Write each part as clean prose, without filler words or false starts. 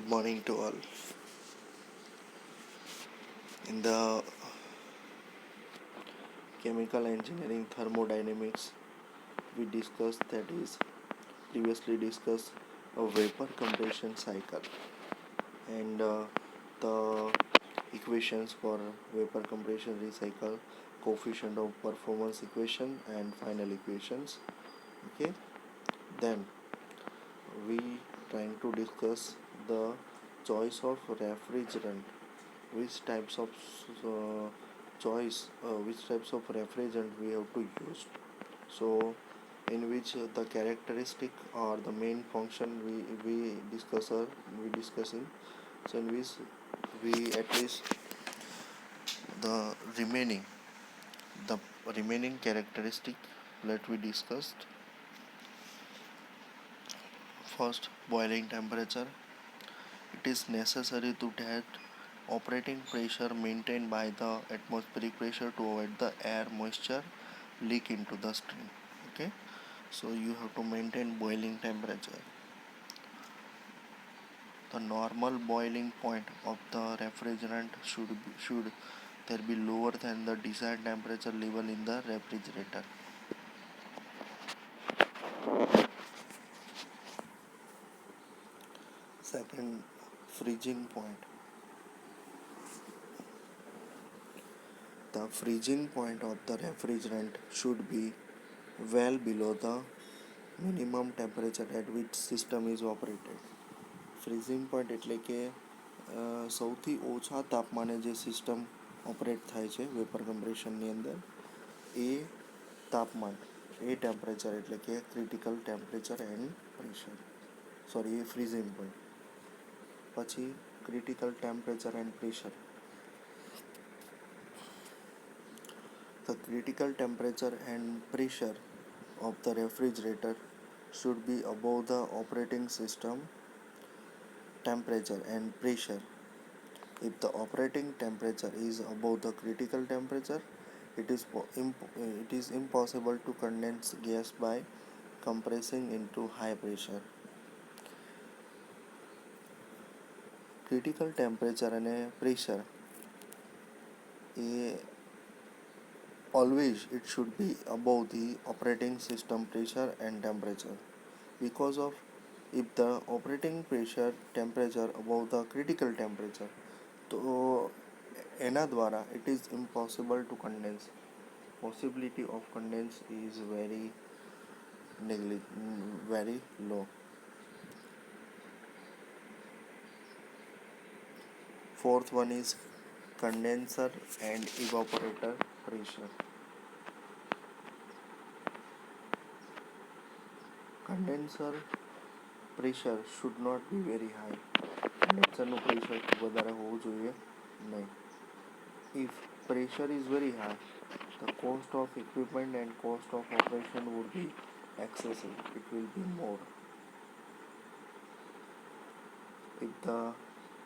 Good morning to all. In the chemical engineering thermodynamics, we discussed that is previously discussed a vapor compression cycle and the equations for vapor compression recycle, coefficient of performance equation and final equations. Okay, then we trying to discuss the choice of refrigerant, which types of uh, which types of refrigerant we have to use. So in which the characteristic or the main function we discussing. So in which we at least the the remaining characteristic that we discussed. First, boiling temperature. It is necessary to that operating pressure maintained by the atmospheric pressure to avoid the air moisture leak into the stream. Okay, so you have to maintain boiling temperature. The normal boiling point of the refrigerant should there be lower than the desired temperature level in the refrigerator. Second, freezing point. The freezing point of the refrigerant should be well below the minimum temperature at which system is operated. Freezing point એટલે કે સૌથી ઓછા તાપમાને જે system operate થાય છે vapour કમ્પ્રેશનની અંદર એ તાપમાન એ ટેમ્પરેચર એટલે કે ક્રિટિકલ ટેમ્પરેચર એન્ડ પ્રેશર એ ફ્રીઝિંગ પોઈન્ટ. પછી critical temperature and pressure. The critical temperature and pressure of the refrigerator should be above the operating system temperature and pressure. If the operating temperature is above the critical temperature, it is impossible to condense gas by compressing into high pressure. Critical temperature and pressure always it should be above the operating system pressure and temperature, because of if the operating pressure temperature above the critical temperature, તો એના દ્વારા it is impossible to condense. Possibility of condense is very low. Fourth one is condenser and evaporator pressure. Condenser pressure should not be very high. Condenserનું પ્રેશર વધારે હોવું જોઈએ નહીં. If pressure is very high, the cost of equipment and cost of operation would be excessive. It will be more. If the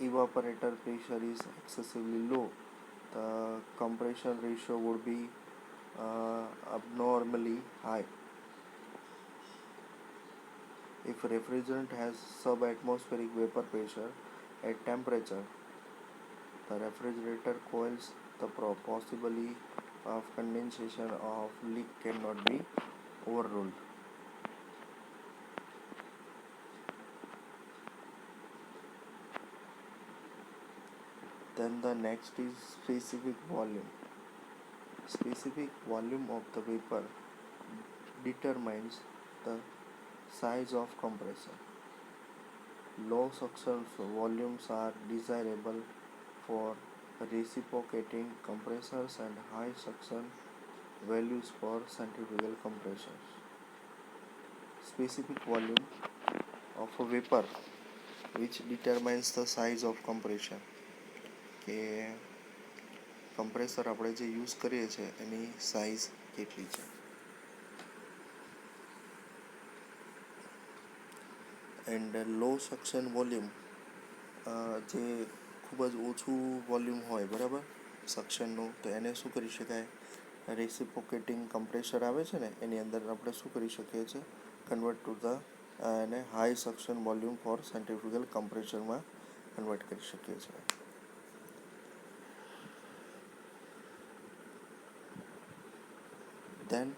evaporator pressure is excessively low, the compression ratio would be abnormally high. If refrigerant has subatmospheric vapor pressure at temperature, the refrigerator coils, the possibility of condensation of leak cannot be overruled. Then the next is specific volume. Specific volume of the vapor determines the size of compressor. Low suction volumes are desirable for reciprocating compressors and high suction values for centrifugal compressors. Specific volume of a vapor which determines the size of compression. કે compressor આપણે જે use કરીએ છીએ એની size કેટલી છે. And law suction volume, જે ખૂબ જ ઓછું વોલ્યુમ હોય બરાબર સક્શનનું, તો એને શું કરી શકાય, રેસિપ્રોકેટિંગ કમ્પ્રેસર આવે છે ને એની અંદર આપણે શું કરી શકીએ છીએ, કન્વર્ટ ટુ ધ એને high suction volume for centrifugal કમ્પ્રેશરમાં કન્વર્ટ કરી શકીએ છીએ. Then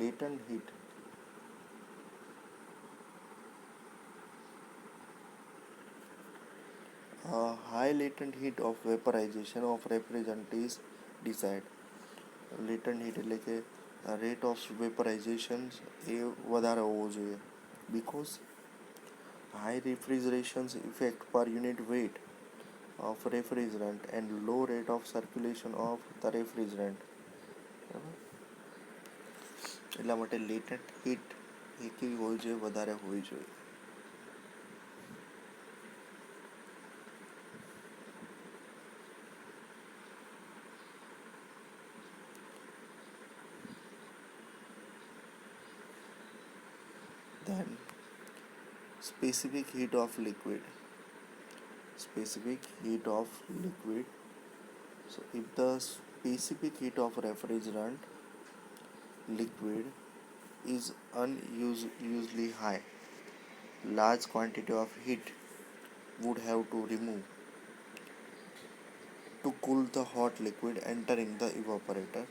latent heat. High latent heat of vaporization of refrigerant is desired. Latent heat એટલે કે રેટ ઓફ વેપરાઇઝેશન એ વધારે હોવો જોઈએ, because high refrigerations effect per unit weight of refrigerant and low rate of circulation of the refrigerant. બરાબર, એટલા માટે લેટેન્ટ heat એ કેવી હોવી જોઈએ, વધારે હોવી જોઈએ. Then specific heat of liquid. Specific heat of liquid. So if the specific heat of refrigerant liquid is unusually high, large quantity of heat would have to remove to cool the hot liquid entering the evaporator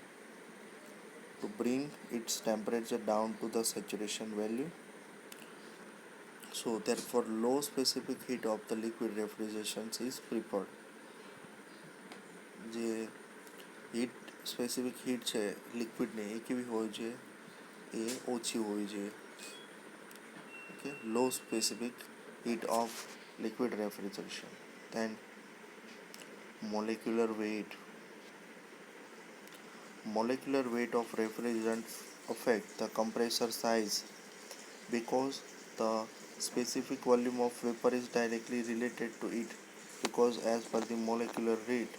to bring its temperature down to the saturation value. So therefore low specific heat of the liquid refrigeration is preferred. જે heat specific heat છે લિક્વિડની એ કેવી હોવી જોઈએ, એ ઓછી હોવી જોઈએ. Okay, low specific heat of liquid refrigeration. Then molecular weight. Molecular weight of refrigerants affect the compressor size because the specific volume of vapor is directly related to it, because as per the molecular weight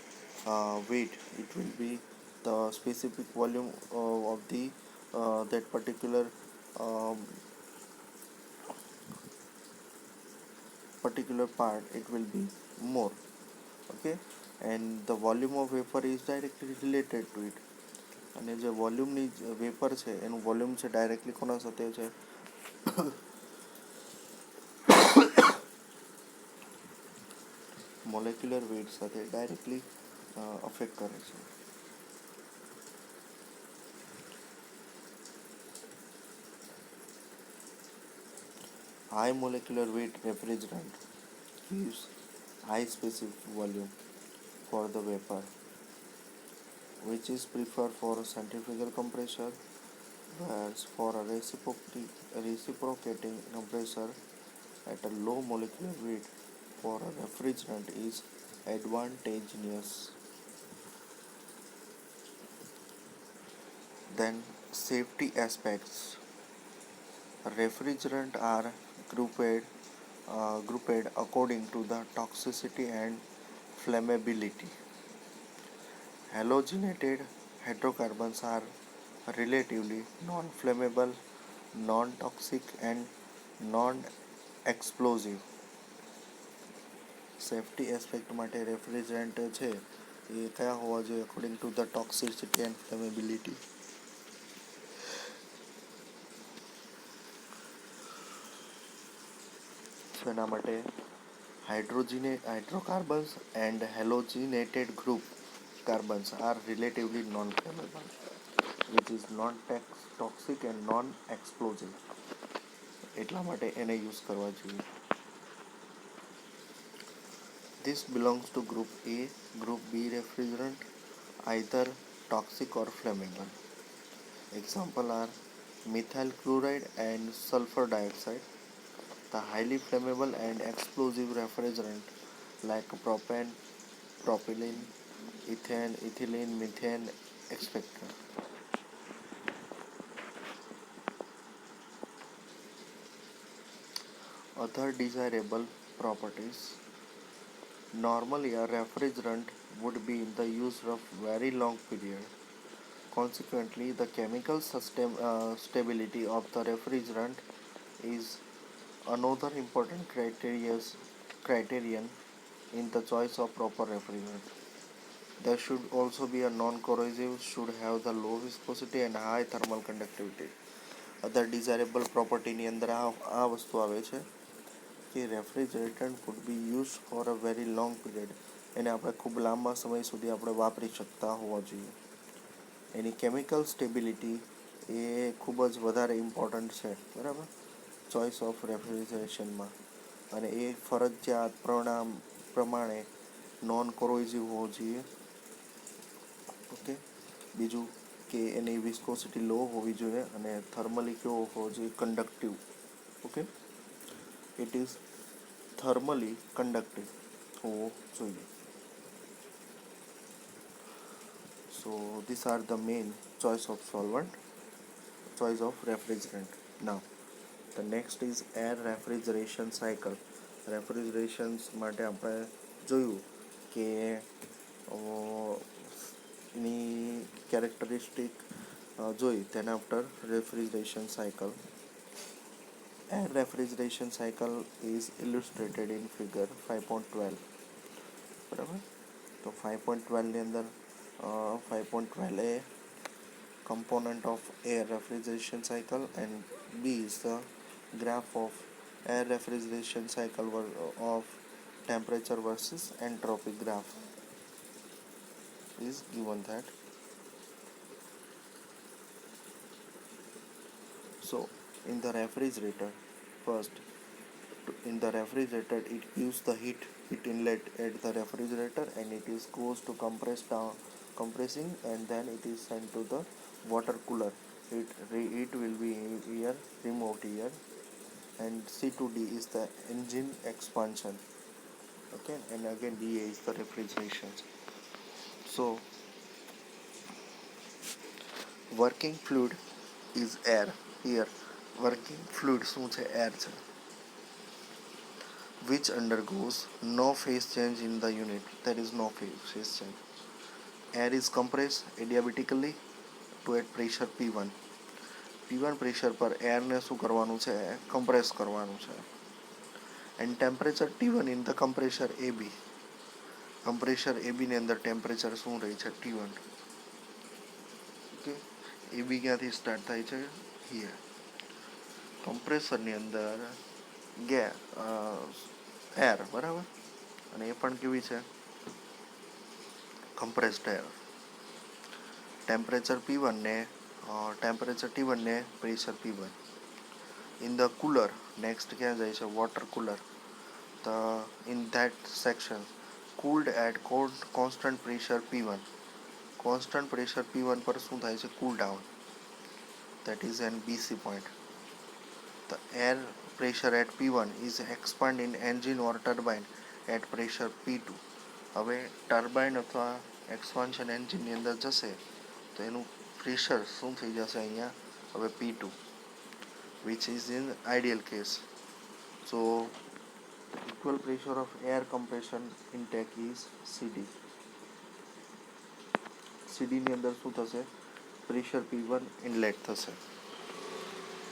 it will be the specific volume of the that particular part, it will be more. Okay, and the volume of vapor is directly related to it. અને જે વોલ્યુમની vapour છે એનું volume છે directly કોના સાથે છે, molecular wet સાથે ડાયરેક્ટલી અફેક્ટ કરે છે. High molecular weight refrigerant gives high specific volume for the vapor, which is preferred for a centrifugal compressor, whereas for a reciprocating compressor at a low molecular weight for a refrigerant is advantageous. Then safety aspects. Refrigerant are grouped according to the toxicity and flammability. Halogenated hydrocarbons are relatively non-flammable, non-toxic and non-explosive. Safety aspect માટે refrigerant છે એ કયા હોવા જોઈએ, according to the toxicity and flammability. એના માટે hydrocarbons and halogenated group carbons are relatively non-flammable, which is non-toxic and non-explosive. એટલા માટે એને યુઝ કરવા જોઈએ. This belongs to group A. Group B refrigerant either toxic or flammable. Example are methyl chloride and sulfur dioxide. The highly flammable and explosive refrigerant like propane, propylene, ethane, ethylene, methane, etc. Other desirable properties. Normally, a refrigerant would be in the use of very long period. Consequently, the chemical stability of the refrigerant is another important criterion in the choice of proper refrigerant. There should also be a non-corrosive, should have the low viscosity and high thermal conductivity. Other desirable property ની અંદર આ વસ્તુ આવે છે કે refrigerant could be use for a very long period, એને આપણે ખૂબ લાંબા સમય સુધી આપણે વાપરી શકતા હોવા જોઈએ. એની કેમિકલ સ્ટેબિલિટી એ ખૂબ જ વધારે ઇમ્પોર્ટન્ટ છે, બરાબર, ચોઇસ ઓફ રેફ્રિજરેશનમાં. અને એ ફરજિયાત પ્રમાણે નોન કોરોઝિવ હોવો જોઈએ. ઓકે. બીજું કે એની વિસ્કોસિટી લો હોવી જોઈએ અને થર્મલી કેવો હોવો જોઈએ, કંડક્ટિવ. ઓકે. ઇટ ઇઝ થર્મલી કંડક્ટિવ હોવો જોઈએ. So these are the main choice of solvent, choice of refrigerant. Now the next is air refrigeration cycle. રેફ્રિજરેશન્સ માટે આપણે જોયું કે એની કેરેક્ટરિસ્ટિક જોઈ, તેના after refrigeration cycle. Air refrigeration cycle is illustrated in figure 5.12. બરાબર. તો 5.12ની અંદર 5.12 a component of air refrigeration cycle and B is the graph of air refrigeration cycle of temperature versus entropy graph is given that. So in the refrigerator, first in the refrigerator it gives the heat inlet at the refrigerator and it is goes to compressing, and then it is sent to the water cooler. It will be here removed here, and C2D is the engine expansion. Okay, and again DA is the refrigeration. So working fluid is air. Here working fluid શું છે? Air છે. Which undergoes no phase change in the unit. There is no phase change. Air is compressed adiabatically to at pressure P1. P1 pressure પર એરને શું કરવાનું છે? Compress કરવાનું છે. And temperature T1 in the compressor AB. Compressor AB ની અંદર temperature શું રહે છે? T1. ઓકે. AB ક્યાંથી સ્ટાર્ટ થાય છે? હિયર. કમ્પ્રેસરની અંદર એર, બરાબર, અને એ પણ કેવી છે? Compressed air. ટેમ્પરેચર P1 ને ટેમ્પરેચર T1 ને pressure P1. In the cooler, next ક્યાં જાય છે? Water cooler. In that section cooled at constant pressure P1. Constant pressure P1 પર શું થાય છે? Cool down. That is an BC point. The air pressure at P1 is expand in engine or turbine at pressure P2. હવે turbine અથવા expansion એન્જિનની અંદર જશે તો એનું પ્રેશર શું થઈ જશે અહીંયા? હવે P2, which is in ideal case. So equal pressure of air compression intake is CD. CD ની અંદર શું થશે? પ્રેશર P1 ઇનલેટ થશે.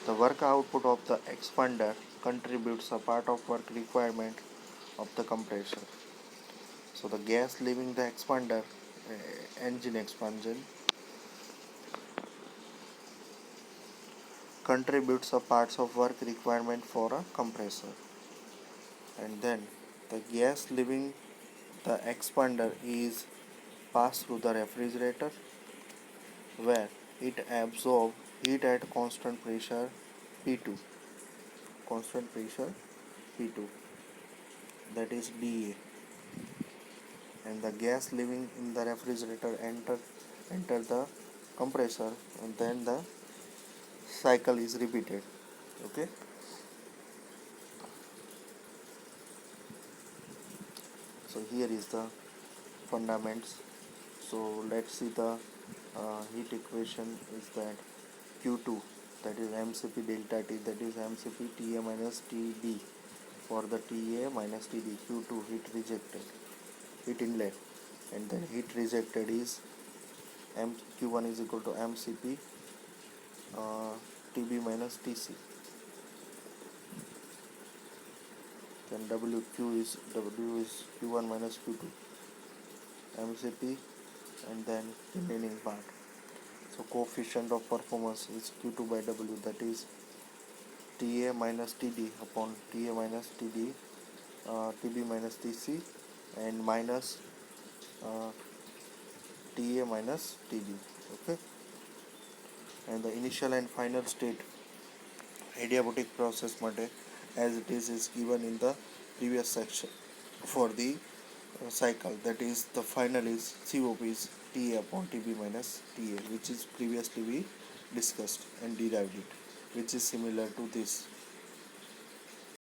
The work output of the expander contributes a part of work requirement of the compressor. So the gas leaving the expander, engine expansion, contributes a parts of work requirement for a compressor. And then the gas leaving the expander is passed through the refrigerator where it absorbs heat at constant pressure P2. Constant pressure P2, that is DA. And the gas leaving in the refrigerator enter the compressor, and then the cycle is repeated. Okay. So here is the fundamentals. So let's see the heat equation is that Q2, that is mCp delta T, that is mCp Ta minus Td for the Ta minus Td. Q2 heat rejected, heat inlet, and then heat rejected is Q1 is equal to mCp Tb minus Tc. Then W is Q1 minus Q2 mCp and then remaining part. So coefficient of performance is Q2 by W, that is Ta minus Td upon Ta minus Td, Tb minus Tc, and minus uh, Ta minus Tb. Okay, and the initial and final state adiabatic process માટે as it is given in the previous section for the cycle, that is the final is COP is Ta upon Tb minus Ta, which is previously we discussed and derived it, which is similar to this.